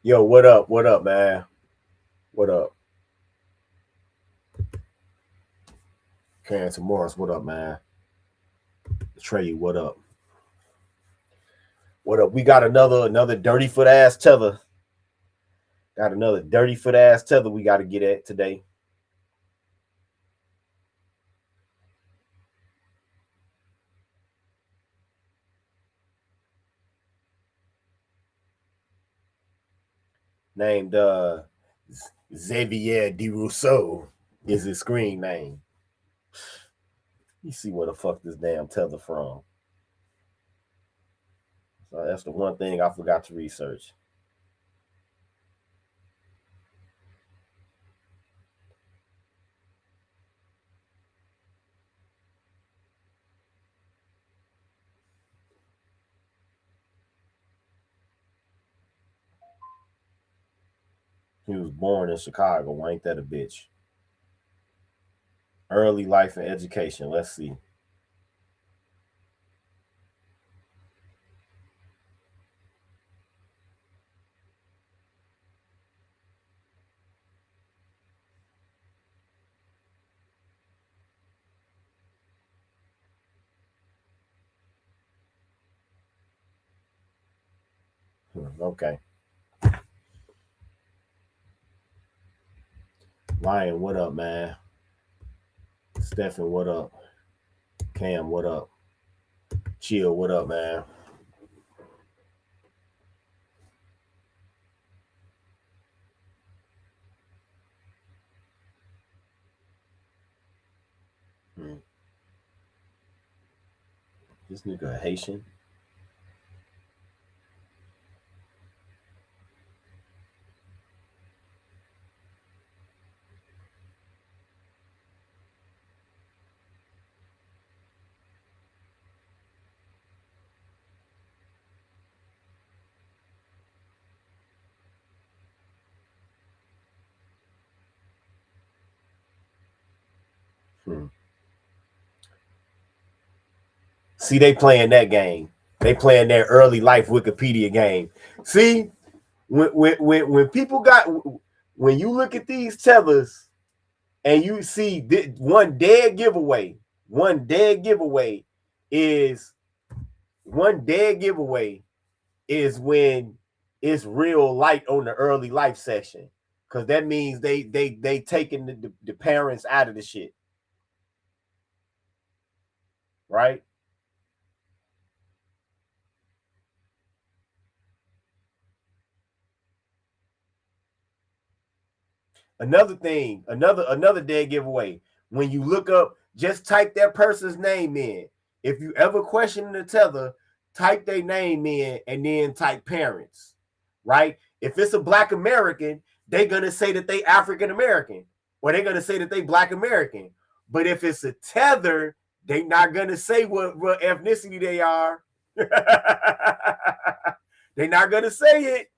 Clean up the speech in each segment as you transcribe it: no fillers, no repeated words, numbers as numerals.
Yo, what up? What up, man? What up? Carrington Morris, what up, man? Trey, what up? What up? We got another dirty foot ass tether. Got another dirty foot ass tether we got to get at today. Named Xavier de Rousseau is his screen name. You see where the fuck this damn tether from. So that's the one thing I forgot to research. He was born in Chicago. Ain't that a bitch? Early life and education. Let's see. Okay. Lion, what up, man? Stephen, what up? Cam, what up? Chill, what up, man? Hmm. This nigga a Haitian. Hmm. See, they playing that game. They playing their early life Wikipedia game. See, when people got when you look at these tethers and you see one dead giveaway is one dead giveaway is when it's real light on the early life section, because that means they taking the parents out of the shit, right? Another thing, another dead giveaway. When you look up, just type that person's name in. If you ever question the tether, type their name in and then type parents, right? If it's a Black American, they're gonna say that they African American, or they're gonna say that they Black American. But if it's a tether, they not gonna say what ethnicity they are. They're not gonna say it.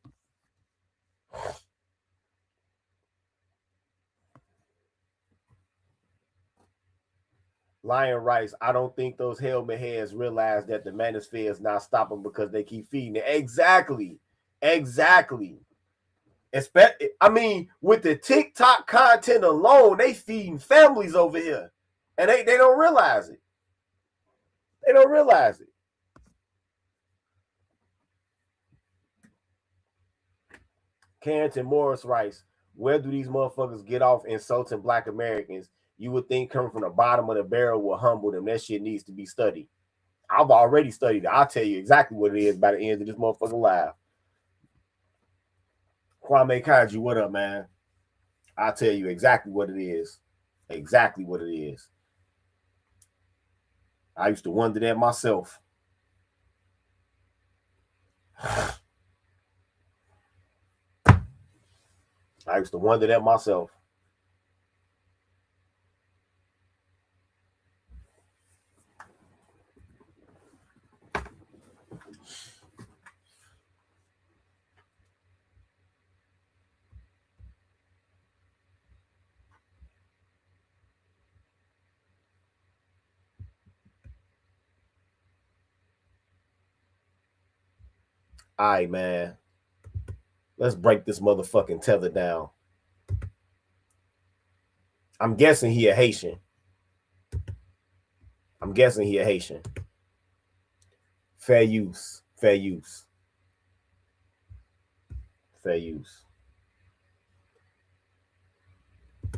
Lion Rice, I don't think those helmet heads realize that the manosphere is not stopping because they keep feeding it. Exactly. Exactly. I mean, with the TikTok content alone, they feeding families over here. And they don't realize it. They don't realize it. Carrington Morris Rice, where do these motherfuckers get off insulting Black Americans? You would think coming from the bottom of the barrel will humble them. That shit needs to be studied. I've already studied it. I'll tell you exactly what it is by the end of this motherfucking live. Kwame Kaji, what up, man? I'll tell you exactly what it is. Exactly what it is. I used to wonder that myself. I used to wonder that myself. All right, man. Let's break this motherfucking Tether down. I'm guessing he a Haitian. I'm guessing he a Haitian. Fair use. Fair use. Fair use.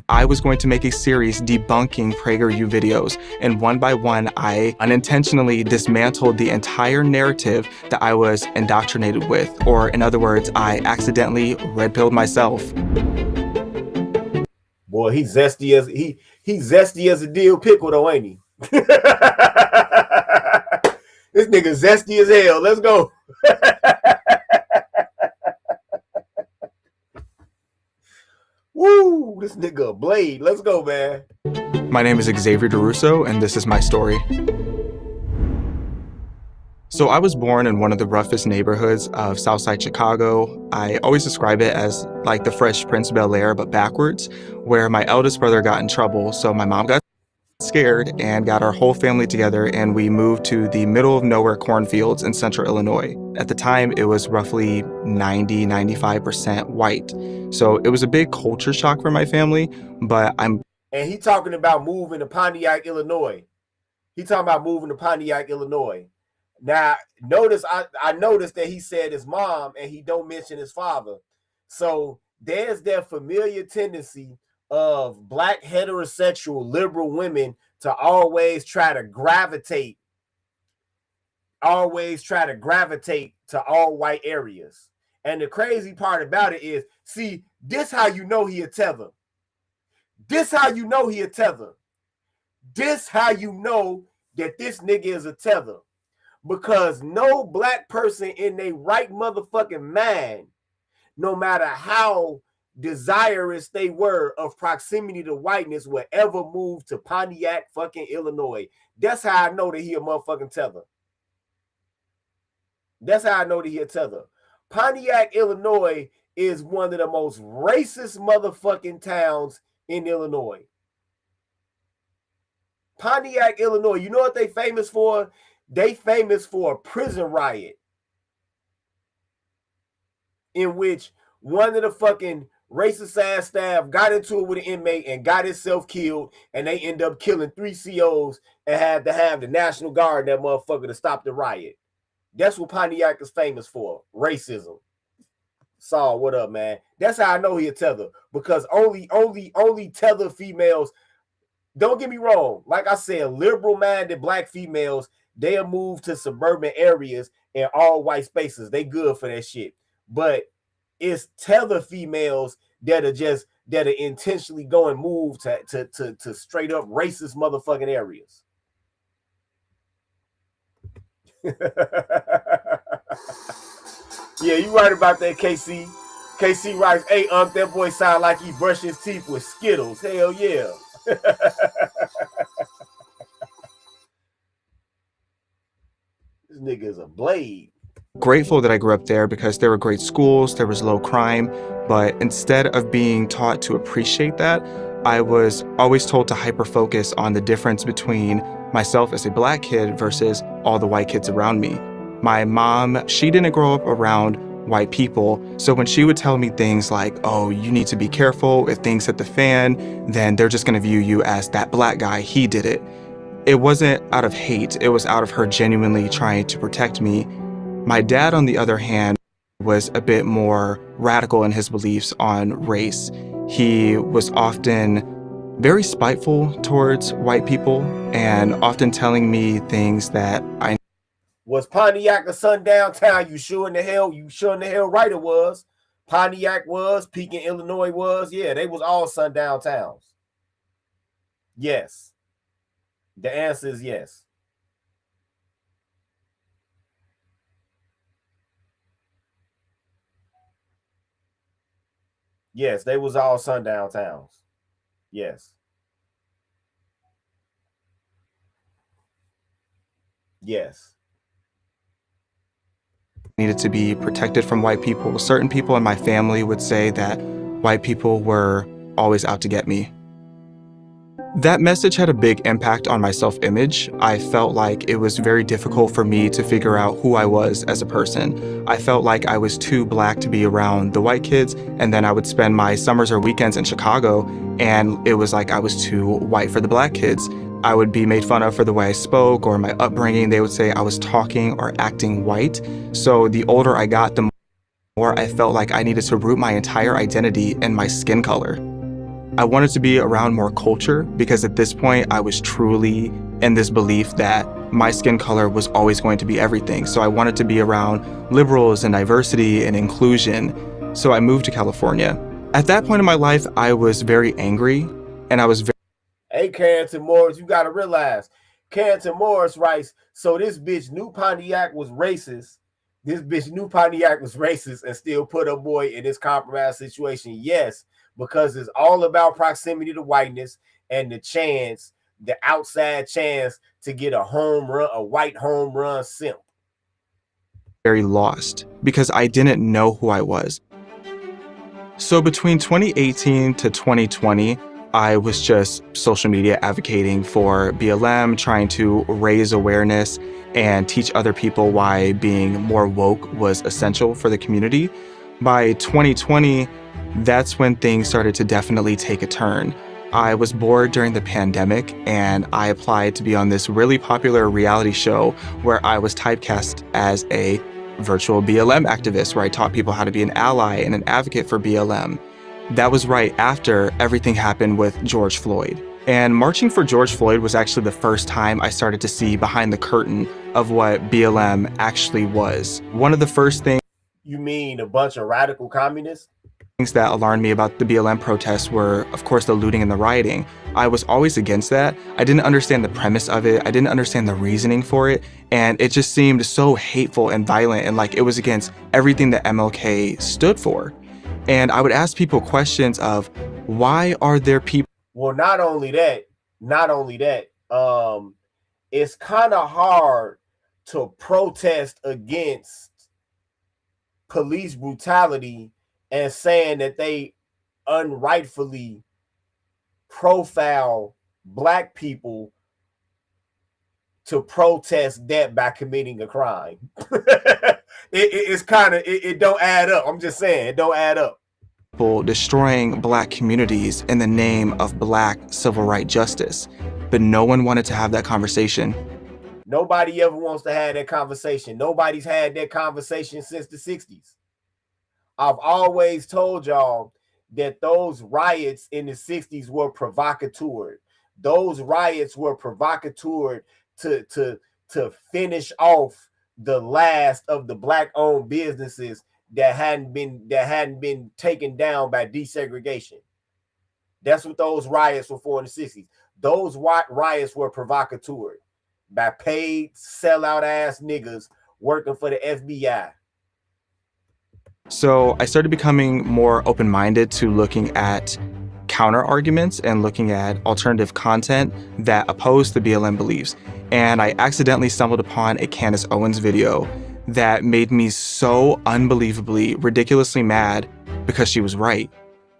I was going to make a series debunking PragerU videos, and one by one, I unintentionally dismantled the entire narrative that I was indoctrinated with, or in other words, I accidentally red-pilled myself. Boy, he's zesty as zesty as a dill pickle though, ain't he? This nigga zesty as hell. Let's go. Woo! This nigga a blade. Let's go, man. My name is Xavier DeRusso, and this is my story. So I was born in one of the roughest neighborhoods of Southside Chicago. I always describe it as like the Fresh Prince of Bel-Air, but backwards, where my eldest brother got in trouble. So my mom got scared and got our whole family together, and we moved to the middle of nowhere cornfields in central Illinois. At the time, it was roughly 95% white. So it was a big culture shock for my family, but And he talking about moving to Pontiac, Illinois. He talking about moving to Pontiac, Illinois. Now, notice I noticed that he said his mom and he don't mention his father. So there's that familiar tendency of black heterosexual liberal women to always try to gravitate to all white areas. And the crazy part about it is, see, this how you know he a Tether. This how you know he a Tether. This how you know that this nigga is a Tether. Because no black person in their right motherfucking mind, no matter how desirous they were of proximity to whiteness, will ever move to Pontiac fucking Illinois. That's how I know that he a motherfucking Tether. That's how I know that he a Tether. Pontiac, Illinois is one of the most racist motherfucking towns in Illinois. Pontiac, Illinois, you know what they famous for? They famous for a prison riot in which one of the fucking racist ass staff got into it with an inmate and got himself killed, and they end up killing 3 COs and had to have the National Guard, that motherfucker, to stop the riot. That's what Pontiac is famous for, racism. Saul, what up, man? That's how I know he a Tether, because only Tether females, don't get me wrong, like I said, liberal-minded black females, they'll move to suburban areas and all white spaces. They good for that shit. But it's Tether females that are intentionally go and move to straight up racist motherfucking areas. Yeah, you right about that, KC. KC writes, hey, that boy sound like he brushed his teeth with Skittles. Hell yeah. This nigga is a blade. Grateful that I grew up there because there were great schools, there was low crime, but instead of being taught to appreciate that, I was always told to hyper-focus on the difference between myself as a black kid versus all the white kids around me. My mom, she didn't grow up around white people, so when she would tell me things like, oh, you need to be careful, if things hit the fan, then they're just gonna view you as that black guy, he did it. It wasn't out of hate, it was out of her genuinely trying to protect me. My dad, on the other hand, was a bit more radical in his beliefs on race. He was often very spiteful towards white people and often telling me things that I... Was Pontiac a sundown town? You sure in the hell right it was. Pontiac was, Pekin, Illinois was. Yeah, they was all sundown towns. Yes. The answer is yes. Yes, they was all sundown towns. Yes. Yes. Needed to be protected from white people. Certain people in my family would say that white people were always out to get me. That message had a big impact on my self image. I felt like it was very difficult for me to figure out who I was as a person. I felt like I was too black to be around the white kids, and then I would spend my summers or weekends in Chicago, and it was like I was too white for the black kids. I would be made fun of for the way I spoke or my upbringing. They would say I was talking or acting white. So the older I got, the more I felt like I needed to root my entire identity in my skin color. I wanted to be around more culture because at this point I was truly in this belief that my skin color was always going to be everything. So I wanted to be around liberals and diversity and inclusion. So I moved to California. At that point in my life, I was very angry and I was very. Hey, Carrington Morris, you got to realize, Carrington Morris writes, so this bitch knew Pontiac was racist. This bitch knew Pontiac was racist and still put her boy in this compromised situation. Yes, because it's all about proximity to whiteness and the chance, the outside chance to get a home run, a white home run simp. Very lost because I didn't know who I was. So between 2018 to 2020, I was just social media advocating for BLM, trying to raise awareness and teach other people why being more woke was essential for the community. By 2020, that's when things started to definitely take a turn. I was bored during the pandemic and I applied to be on this really popular reality show where I was typecast as a virtual BLM activist, where I taught people how to be an ally and an advocate for BLM. That was right after everything happened with George Floyd. And marching for George Floyd was actually the first time I started to see behind the curtain of what BLM actually was. One of the first things. You mean a bunch of radical communists? Things that alarmed me about the BLM protests were, of course, the looting and the rioting. I was always against that. I didn't understand the premise of it. I didn't understand the reasoning for it. And it just seemed so hateful and violent and like it was against everything that MLK stood for. And I would ask people questions of, why are there people? Well, not only that, it's kind of hard to protest against police brutality and saying that they unrightfully profile black people to protest that by committing a crime. It's kind of, it don't add up. I'm just saying, it don't add up. People destroying black communities in the name of black civil rights justice. But no one wanted to have that conversation. Nobody ever wants to have that conversation. Nobody's had that conversation since the 60s. I've always told y'all that those riots in the 60s were provocateur. Those riots were provocateur to finish off the last of the black-owned businesses that hadn't been taken down by desegregation. That's what those riots were for in the 60s. Those riots were provocateur by paid sellout ass niggas working for the FBI. So I started becoming more open-minded to looking at counter arguments and looking at alternative content that opposed the BLM beliefs. And I accidentally stumbled upon a Candace Owens video that made me so unbelievably, ridiculously mad because she was right.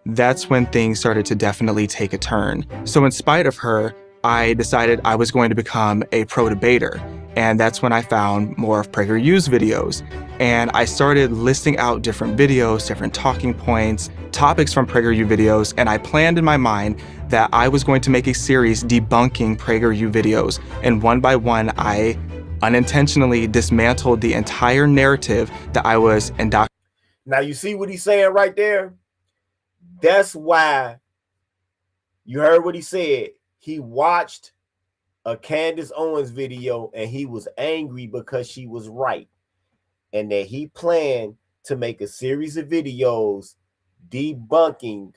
That's when things started to definitely take a turn. So in spite of her, I decided I was going to become a pro debater. And that's when I found more of PragerU's videos. And I started listing out different videos, different talking points, topics from PragerU videos, and I planned in my mind that I was going to make a series debunking PragerU videos. And one by one, I unintentionally dismantled the entire narrative that I was indoctrinated. Now you see what he's saying right there? That's why you heard what he said. He watched a Candace Owens video and he was angry because she was right. And that he planned to make a series of videos debunking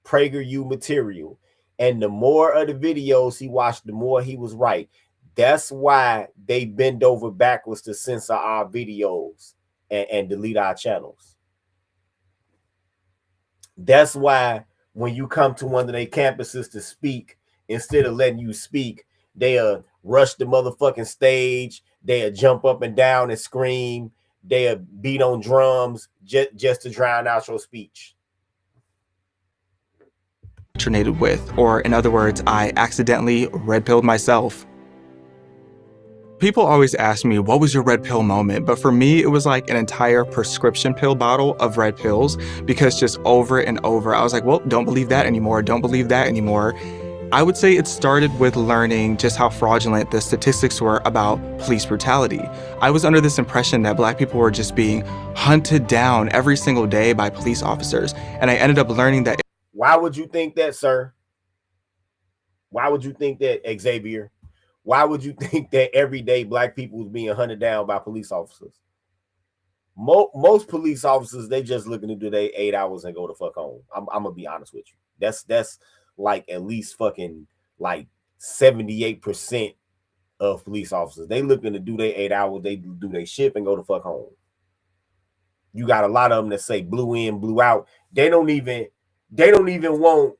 PragerU material. And the more of the videos he watched, the more he was right. That's why they bend over backwards to censor our videos and delete our channels. That's why when you come to one of their campuses to speak, instead of letting you speak, they'll rush the motherfucking stage. They'll jump up and down and scream. They'll beat on drums just to drown out your speech. indoctrinated with, or in other words, I accidentally red pilled myself. People always ask me, what was your red pill moment? But for me, it was like an entire prescription pill bottle of red pills, because just over and over, I was like, well, don't believe that anymore. Don't believe that anymore. I would say it started with learning just how fraudulent the statistics were about police brutality. I was under this impression that Black people were just being hunted down every single day by police officers. And I ended up learning that. Why would you think that, sir? Why would you think that, Xavier? Why would you think that every day Black people was being hunted down by police officers? Most police officers, they just looking to do their 8 hours and go to fuck home. I'm gonna be honest with you. That's like at least fucking like 78% of police officers. They looking to do their 8 hours, they do their shit and go to fuck home. You got a lot of them that say blew in, blew out. They don't even want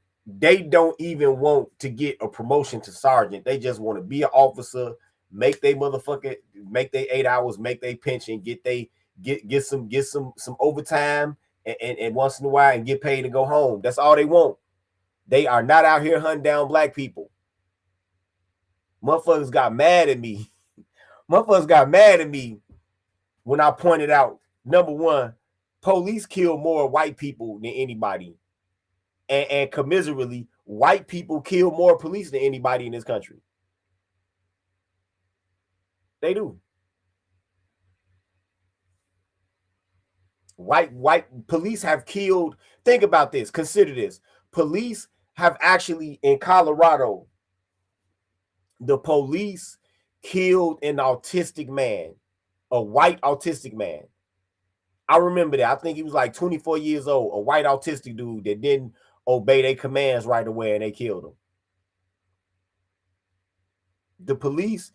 to get a promotion to sergeant. They just want to be an officer, make their 8 hours, make their pension, get some overtime, and once in a while and get paid to go home. That's all they want. They are not out here hunting down Black people. Motherfuckers got mad at me. Motherfuckers got mad at me when I pointed out, number one, police kill more white people than anybody. And commiserately, white people kill more police than anybody in this country. They do. White police have killed. Think about this. Consider this. Police have actually, in Colorado, the police killed an autistic man, a white autistic man. I remember that. I think he was like 24 years old, a white autistic dude that didn't obey their commands right away, and they killed him. The police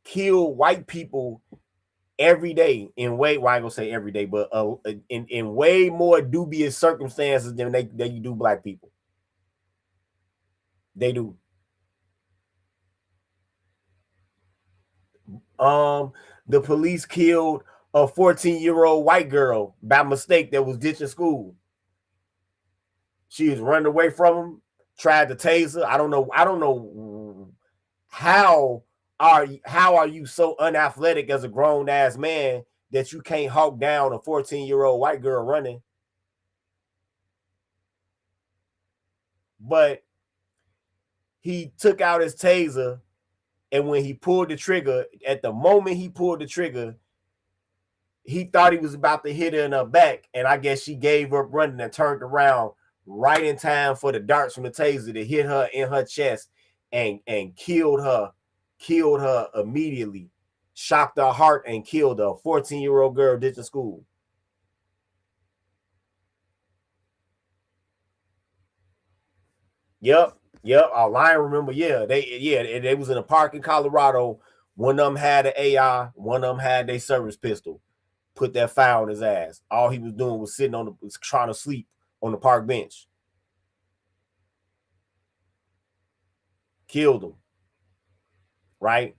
kill white people every day in way, well, I ain't gonna say every day, but in way more dubious circumstances than they do Black people. They do. The police killed a 14-year-old white girl by mistake that was ditching school. She was running away from him, tried to tase her. I don't know how are you so unathletic as a grown ass man that you can't hawk down a 14-year-old white girl running? But he took out his taser, and when he pulled the trigger, at the moment he pulled the trigger, he thought he was about to hit her in her back, and I guess she gave up running and turned around right in time for the darts from the taser to hit her in her chest and killed her immediately, shocked her heart and killed her. A 14-year-old girl ditching school. Yep. I remember. Yeah, they was in a park in Colorado. One of them had an AI, one of them had their service pistol. Put that fire on his ass. All he was doing was was trying to sleep on the park bench. Killed him. Right?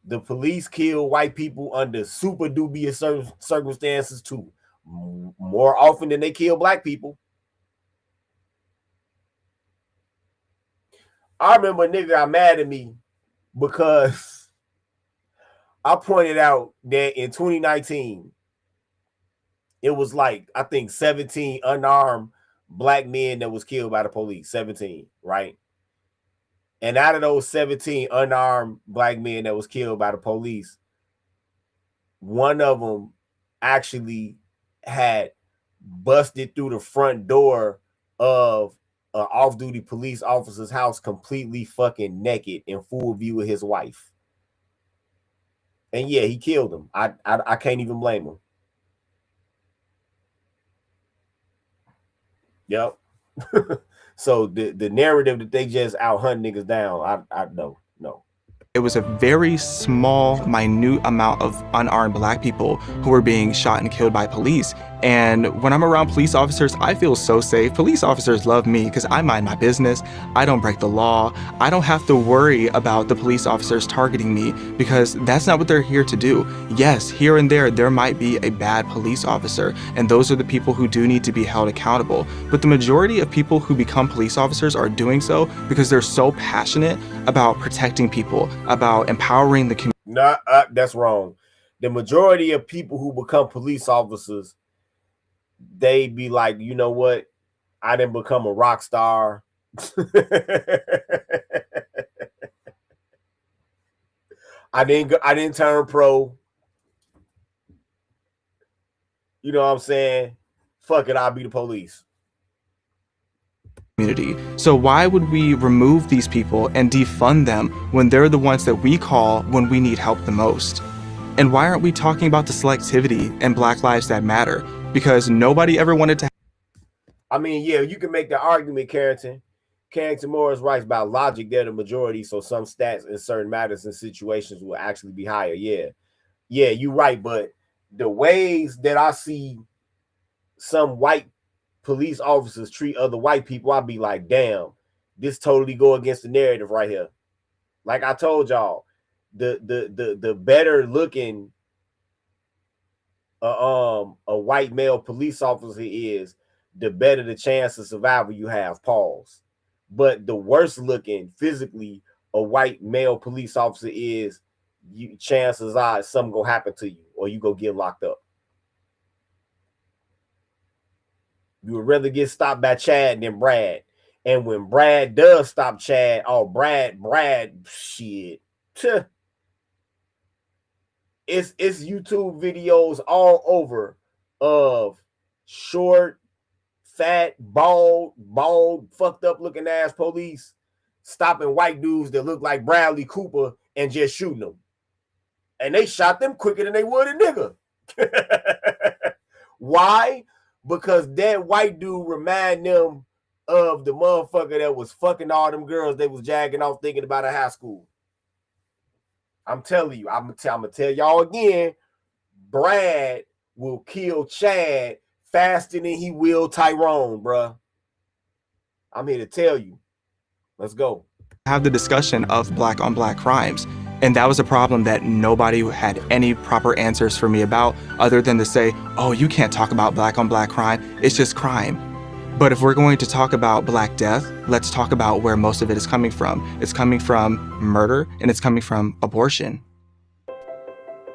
The police kill white people under super dubious circumstances too, more often than they kill Black people. I remember a nigga got mad at me because I pointed out that in 2019, it was like, I think 17 unarmed Black men that was killed by the police. 17, right? And out of those 17 unarmed Black men that was killed by the police, one of them actually had busted through the front door of an off-duty police officer's house completely fucking naked in full view of his wife. And yeah, he killed him. I can't even blame him. Yep. So the narrative that they just out hunt niggas down, I no. It was a very small, minute amount of unarmed black people who were being shot and killed by police. And when I'm around police officers, I feel so safe. Police officers love me because I mind my business. I don't break the law. I don't have to worry about the police officers targeting me because that's not what they're here to do. Yes, here and there might be a bad police officer, and those are the people who do need to be held accountable. But the majority of people who become police officers are doing so because they're so passionate about protecting people, about empowering the community. Nah, that's wrong. The majority of people who become police officers, they be like, you know what? I didn't become a rock star. I didn't turn pro. You know what I'm saying? Fuck it, I'll be the police. So why would we remove these people and defund them when they're the ones that we call when we need help the most? And why aren't we talking about the selectivity and Black Lives That Matter? Because nobody ever wanted to. I mean, yeah, you can make the argument, Carrington. Carrington Morris writes about logic, they're the majority, so some stats in certain matters and situations will actually be higher. Yeah, you're right, but the ways that I see some white police officers treat other white people, I'll be like, damn, this totally go against the narrative right here. Like I told y'all, the better looking a white male police officer is, the better the chance of survival you have. Pause. But the worst looking physically a white male police officer is, chances are something gonna happen to you or you go get locked up. You would rather get stopped by Chad than Brad. And when Brad does stop Chad, oh, Brad, shit. It's YouTube videos all over of short, fat, bald, fucked up looking ass police stopping white dudes that look like Bradley Cooper and just shooting them. And they shot them quicker than they would a nigga. Why? Because that white dude remind them of the motherfucker that was fucking all them girls they was jagging off thinking about in high school. I'm telling you, I'm gonna tell y'all again, Brad will kill Chad faster than he will Tyrone, bruh. I'm here to tell you. Let's go. Have the discussion of black on black crimes. And that was a problem that nobody had any proper answers for me about, other than to say, oh, you can't talk about black on black crime. It's just crime. But if we're going to talk about Black death, let's talk about where most of it is coming from. It's coming from murder and it's coming from abortion.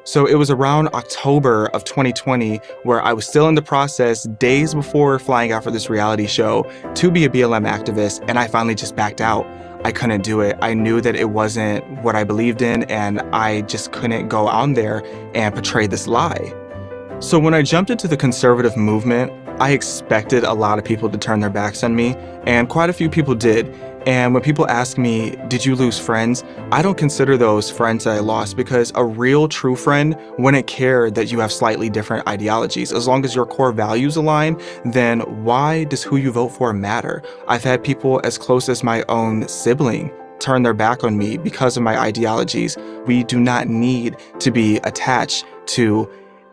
So it was around October of 2020 where I was still in the process, days before flying out for this reality show, to be a BLM activist, and I finally just backed out. I couldn't do it. I knew that it wasn't what I believed in, and I just couldn't go on there and portray this lie. So when I jumped into the conservative movement, I expected a lot of people to turn their backs on me, and quite a few people did. And when people ask me, did you lose friends? I don't consider those friends that I lost, because a real true friend wouldn't care that you have slightly different ideologies. As long as your core values align, then why does who you vote for matter? I've had people as close as my own sibling turn their back on me because of my ideologies. We do not need to be attached to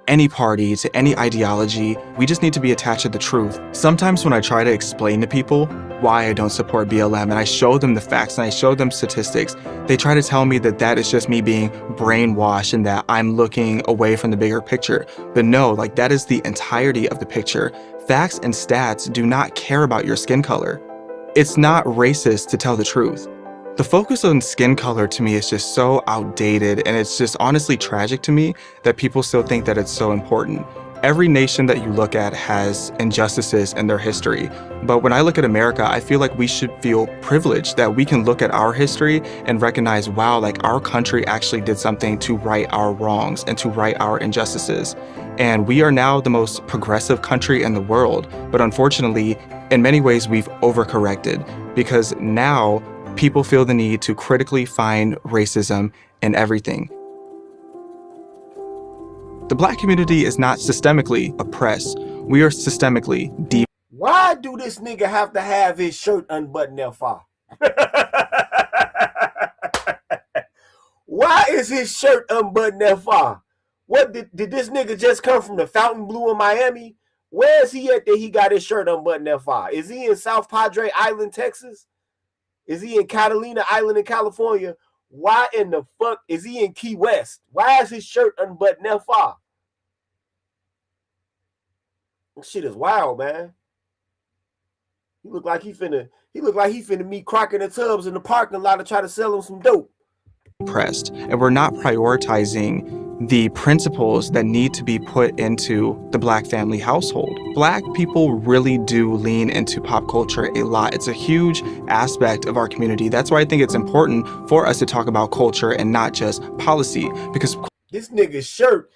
any party, to any ideology. We just need to be attached to the truth. Sometimes when I try to explain to people why I don't support BLM and I show them the facts and I show them statistics, they try to tell me that that is just me being brainwashed and that I'm looking away from the bigger picture. But no, like, that is the entirety of the picture. Facts and stats do not care about your skin color. It's not racist to tell the truth. The focus on skin color to me is just so outdated, and it's just honestly tragic to me that people still think that it's so important. Every nation that you look at has injustices in their history, but when I look at America, I feel like we should feel privileged that we can look at our history and recognize, wow, like, our country actually did something to right our wrongs and to right our injustices. And we are now the most progressive country in the world, but unfortunately, in many ways, we've overcorrected, because now people feel the need to critically find racism in everything. The Black community is not systemically oppressed. We are systemically deep. Why do this nigga have to have his shirt unbuttoned there for? Why is his shirt unbuttoned that far? What did this nigga just come from the Fountain Blue in Miami? Where is he at that he got his shirt unbuttoned that far? Is he in South Padre Island, Texas? Is he in Catalina Island in California? Why in the fuck is he in Key West? Why is his shirt unbuttoned that far? This shit is wild, man. He look like he finna meet Crockett and Tubbs in the parking lot to try to sell him some dope. Oppressed, and we're not prioritizing the principles that need to be put into the Black family household. Black people really do lean into pop culture a lot. It's a huge aspect of our community. That's why I think it's important for us to talk about culture and not just policy, because this nigga's shirt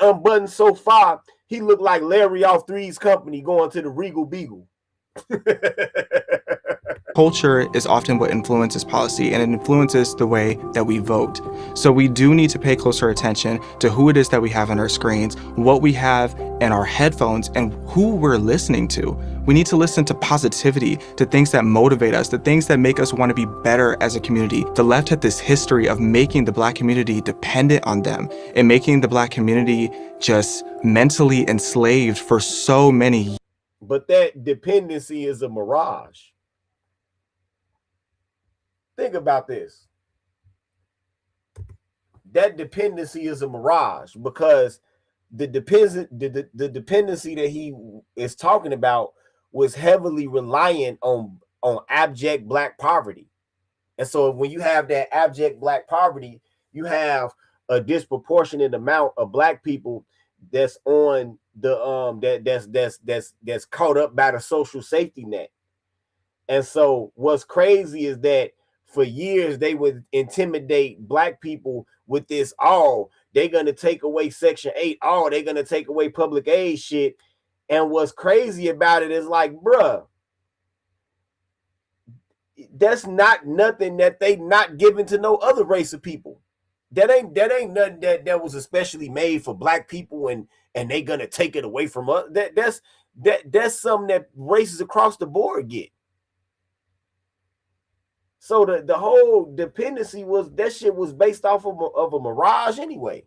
unbuttoned so far, he looked like Larry off Three's Company going to the Regal Beagle. culture is often what influences policy, and it influences the way that we vote. So we do need to pay closer attention to who it is that we have on our screens, what we have in our headphones, and who we're listening to. We need to listen to positivity, to things that motivate us, to things that make us want to be better as a community. The left had this history of making the Black community dependent on them and making the Black community just mentally enslaved for so many years. But that dependency is a mirage. Think about this. That dependency is a mirage because the dependency that he is talking about was heavily reliant on abject Black poverty. And so when you have that abject Black poverty, you have a disproportionate amount of Black people that's on the that's caught up by the social safety net. And so what's crazy is that for years they would intimidate Black people with this, they're gonna take away Section 8, they're gonna take away public aid shit. And what's crazy about it is like, bruh, that's not nothing that they not giving to no other race of people. That ain't nothing that was especially made for Black people, and they gonna take it away from us. That's something that races across the board get. So the whole dependency that shit was based off of a mirage anyway.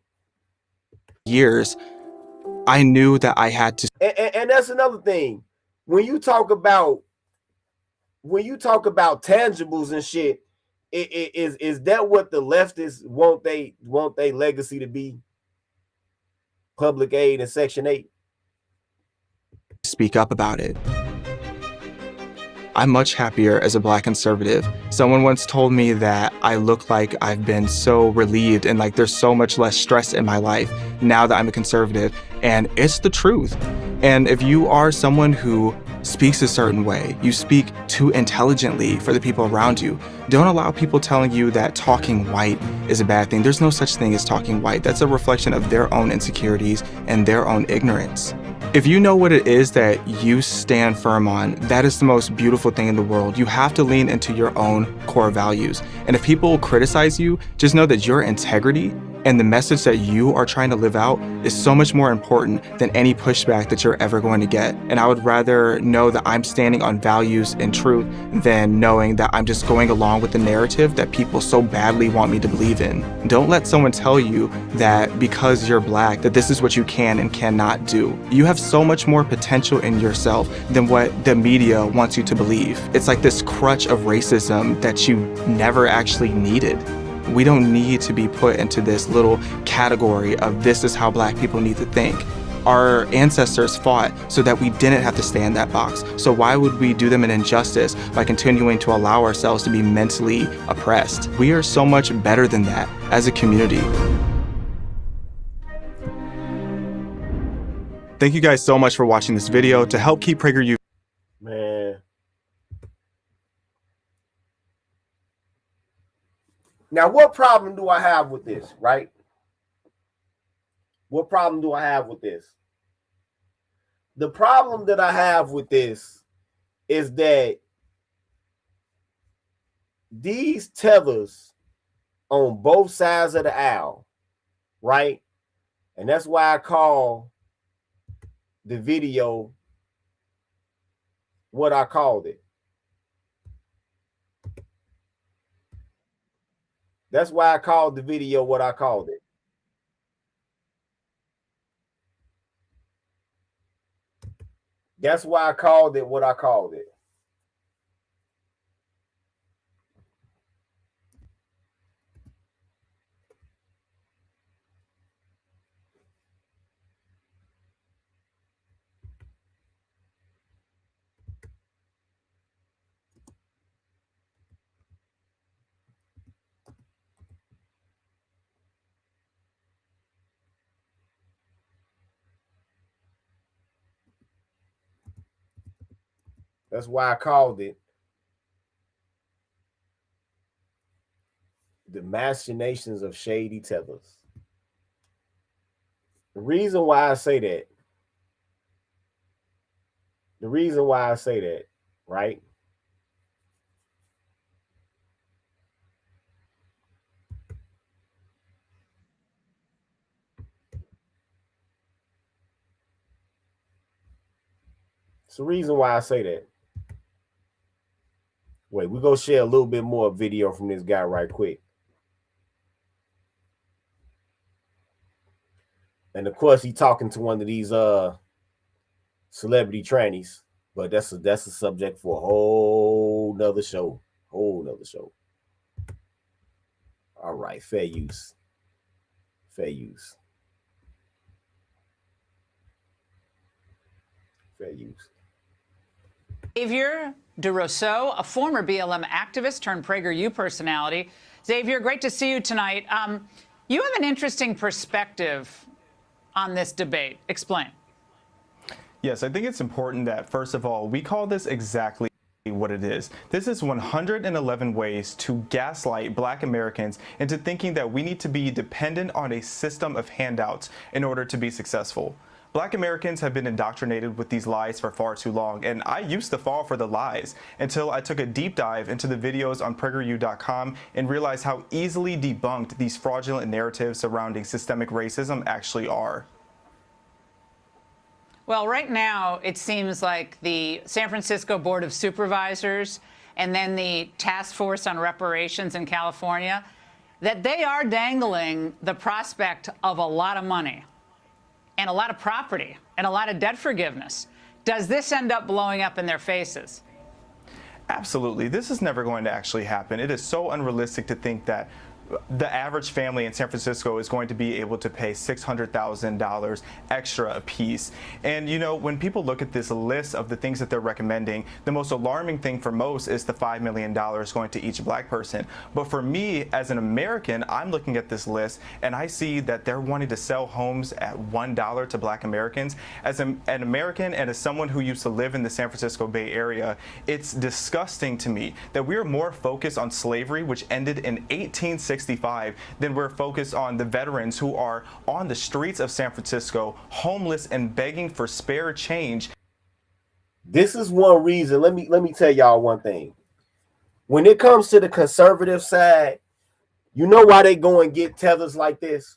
Years, I knew that I had to. And that's another thing. When you talk about tangibles and shit, is that what the leftists want they legacy to be? Public aid and Section 8. Speak up about it. I'm much happier as a Black conservative. Someone once told me that I look like I've been so relieved and like there's so much less stress in my life now that I'm a conservative, and it's the truth. And if you are someone who speaks a certain way, you speak too intelligently for the people around you, don't allow people telling you that talking white is a bad thing. There's no such thing as talking white. That's a reflection of their own insecurities and their own ignorance. If you know what it is that you stand firm on, that is the most beautiful thing in the world. You have to lean into your own core values. And if people criticize you, just know that your integrity and the message that you are trying to live out is so much more important than any pushback that you're ever going to get. And I would rather know that I'm standing on values and truth than knowing that I'm just going along with the narrative that people so badly want me to believe in. Don't let someone tell you that because you're Black, that this is what you can and cannot do. You have so much more potential in yourself than what the media wants you to believe. It's like this crutch of racism that you never actually needed. We don't need to be put into this little category of this is how Black people need to think. Our ancestors fought so that we didn't have to stay in that box. So why would we do them an injustice by continuing to allow ourselves to be mentally oppressed? We are so much better than that as a community. Thank you guys so much for watching this video. To help keep PragerU, man. Now, what problem do I have with this, right? What problem do I have with this? The problem that I have with this is that these tethers on both sides of the aisle, right? And that's why I call the video what I called it. That's why I called the video what I called it. That's why I called it what I called it. That's why I called it the machinations of shady tethers. The reason why I say that, right? It's the reason why I say that. Wait, we go share a little bit more video from this guy right quick. And of course, he talking to one of these celebrity trannies, but that's a subject for a whole nother show. All right, fair use. Fair use. Fair use. Xavier DeRousseau, a former BLM activist turned PragerU personality. Xavier, great to see you tonight. You have an interesting perspective on this debate. Explain. Yes, I think it's important that, first of all, we call this exactly what it is. This is 111 ways to gaslight Black Americans into thinking that we need to be dependent on a system of handouts in order to be successful. Black Americans have been indoctrinated with these lies for far too long, and I used to fall for the lies until I took a deep dive into the videos on PragerU.com and realized how easily debunked these fraudulent narratives surrounding systemic racism actually are. Well, right now, it seems like the San Francisco Board of Supervisors and then the Task Force on Reparations in California, that they are dangling the prospect of a lot of money and a lot of property and a lot of debt forgiveness. Does this end up blowing up in their faces? Absolutely. This is never going to actually happen. It is so unrealistic to think that the average family in San Francisco is going to be able to pay $600,000 extra a piece. And you know, when people look at this list of the things that they're recommending, the most alarming thing for most is the $5 million going to each Black person. But for me, as an American, I'm looking at this list and I see that they're wanting to sell homes at $1 to Black Americans. As an American and as someone who used to live in the San Francisco Bay Area, it's disgusting to me that we're more focused on slavery, which ended in 1865, then we're focused on the veterans who are on the streets of San Francisco, homeless and begging for spare change. This is one reason. Let me tell y'all one thing. When it comes to the conservative side, you know why they go and get tethers like this?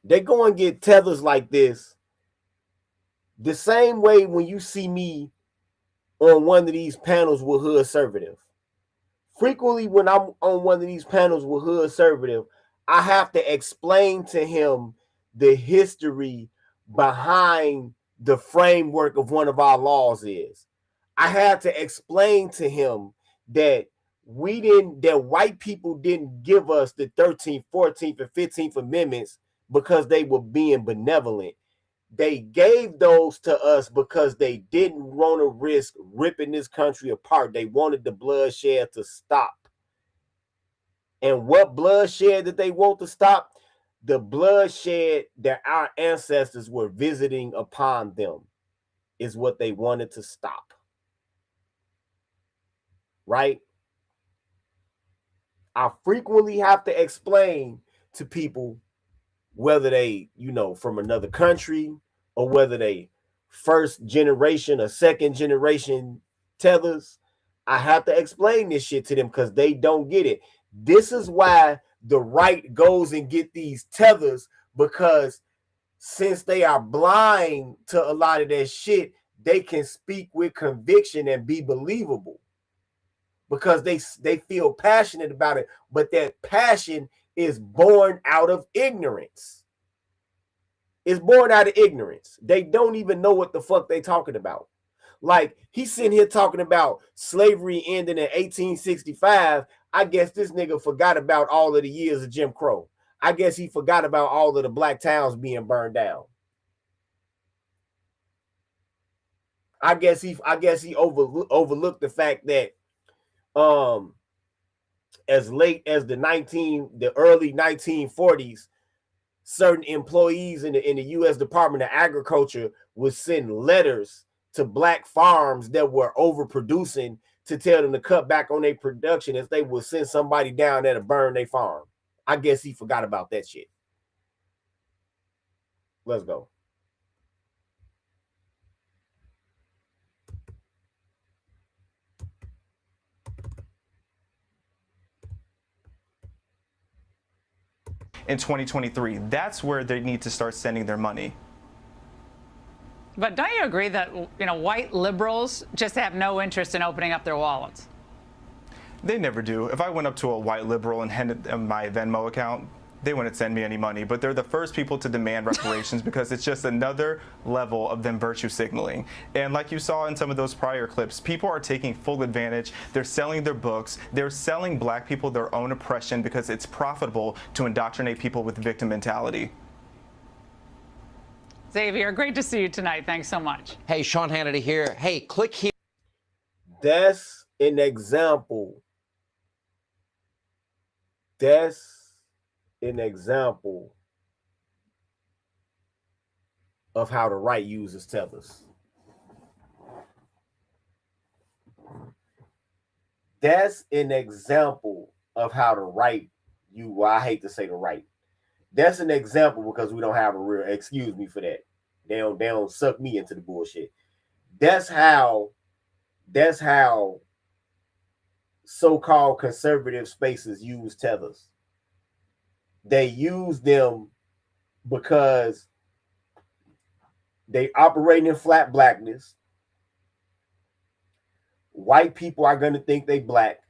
They go and get tethers like this the same way when you see me on one of these panels with Hood Conservative. Frequently, when I'm on one of these panels with Hood Conservative, I have to explain to him the history behind the framework of one of our laws is. I had to explain to him that that white people didn't give us the 13th, 14th, and 15th Amendments because they were being benevolent. They gave those to us because they didn't want to risk ripping this country apart. They wanted the bloodshed to stop. And what bloodshed did they want to stop? The bloodshed that our ancestors were visiting upon them is what they wanted to stop. Right? I frequently have to explain to people, whether they, from another country or whether they first generation or second generation tethers, I have to explain this shit to them because they don't get it. This is why the right goes and get these tethers, because since they are blind to a lot of that shit, they can speak with conviction and be believable. because they feel passionate about it, but that passion is born out of ignorance. It's born out of ignorance. They don't even know what the fuck they talking about. Like, he's sitting here talking about slavery ending in 1865. I guess this nigga forgot about all of the years of Jim Crow. I guess he forgot about all of the black towns being burned down. I guess he overlooked the fact that as late as the early 1940s, certain employees in the U.S. Department of Agriculture would send letters to black farms that were overproducing to tell them to cut back on their production, as they would send somebody down there to burn their farm. I guess he forgot about that shit. Let's go. In 2023, that's where they need to start sending their money. But don't you agree that, white liberals just have no interest in opening up their wallets? They never do. If I went up to a white liberal and handed them my Venmo account, they wouldn't send me any money. But they're the first people to demand reparations because it's just another level of them virtue signaling. And like you saw in some of those prior clips, people are taking full advantage. They're selling their books. They're selling black people their own oppression because it's profitable to indoctrinate people with victim mentality. Xavier, great to see you tonight. Thanks so much. Hey, Sean Hannity here. Hey, click here. That's an example. That's an example of how the right uses tethers. That's an example of how the right I hate to say the right. That's an example because we don't have a real, excuse me for that. They don't suck me into the bullshit. That's how so-called conservative spaces use tethers. They use them because they operate in flat blackness. White people are going to think they black,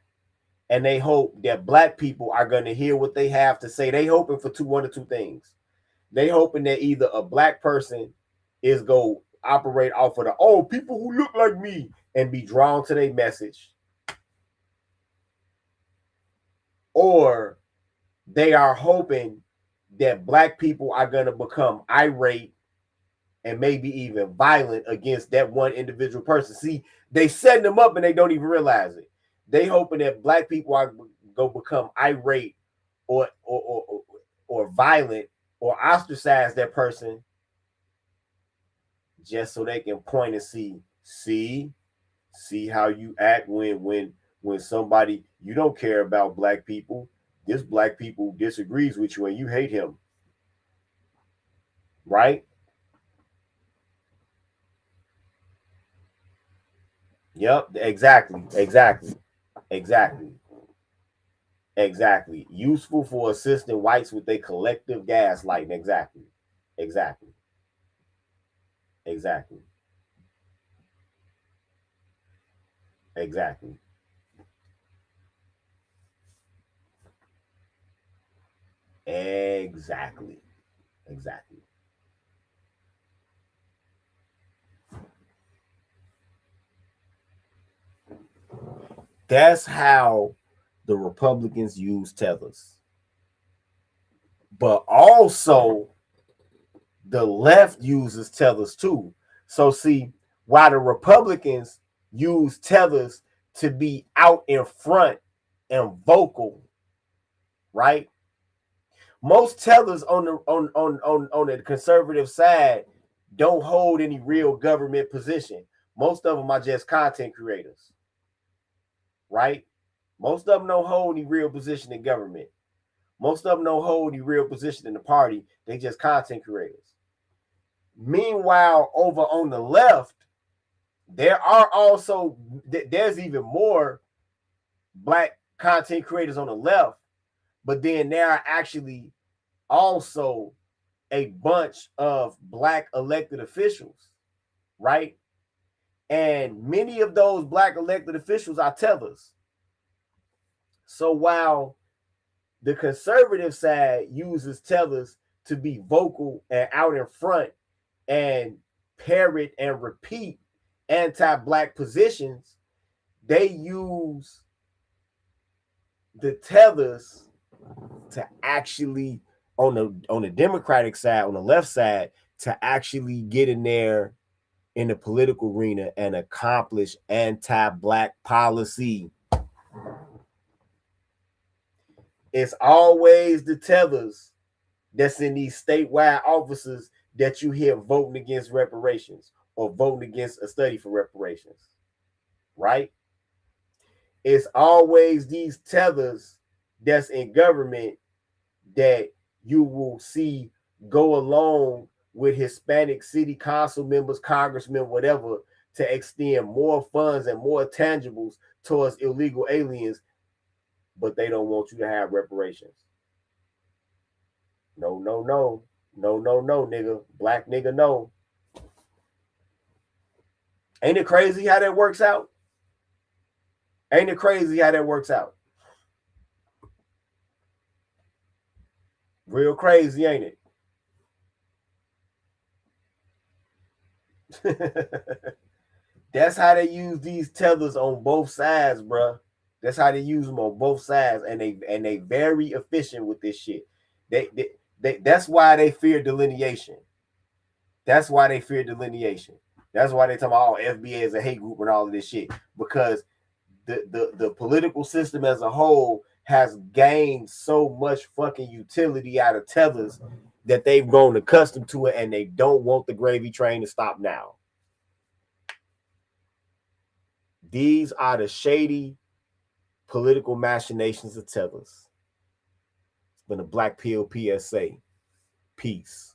and they hope that black people are going to hear what they have to say. They hoping for one of two things. They hoping that either a black person is going to operate off of the, people who look like me, and be drawn to their message. Or they are hoping that black people are going to become irate and maybe even violent against that one individual person. See, they setting them up and they don't even realize it. They hoping that black people are going to become irate or violent or ostracize that person just so they can point and see how you act when somebody, you don't care about black people. This black people disagrees with you and you hate him. Right? Yep, exactly. Useful for assisting whites with their collective gaslighting. Exactly. That's how the Republicans use tethers. But also, the left uses tethers too. So see, why the Republicans use tethers to be out in front and vocal, right? Most tethers on the conservative side don't hold any real government position. Most of them are just content creators, right? Most of them don't hold any real position in government. Most of them don't hold any real position in the party. They just content creators. Meanwhile, over on the left, there's even more black content creators on the left, but then there are actually also a bunch of black elected officials, right? And many of those black elected officials are tethers. So while the conservative side uses tethers to be vocal and out in front and parrot and repeat anti-black positions, they use the tethers to actually on the Democratic side, on the left side, to actually get in there in the political arena and accomplish anti-black policy. It's always the tethers that's in these statewide offices that you hear voting against reparations or voting against a study for reparations, right? It's always these tethers that's in government that you will see go along with Hispanic city council members, congressmen, whatever, to extend more funds and more tangibles towards illegal aliens, but they don't want you to have reparations. No, no, no. No, no, no, nigga. Black nigga, no. Ain't it crazy how that works out? Ain't it crazy how that works out? Real crazy, ain't it? That's how they use these tethers on both sides, bro. That's how they use them on both sides, and they very efficient with this shit. That's why they fear delineation. That's why they fear delineation. That's why they talk about FBA as a hate group and all of this shit, because the political system as a whole has gained so much fucking utility out of tethers that they've grown accustomed to it, and they don't want the gravy train to stop now. These are the shady political machinations of tethers. It's been a Black Pill PSA. Peace.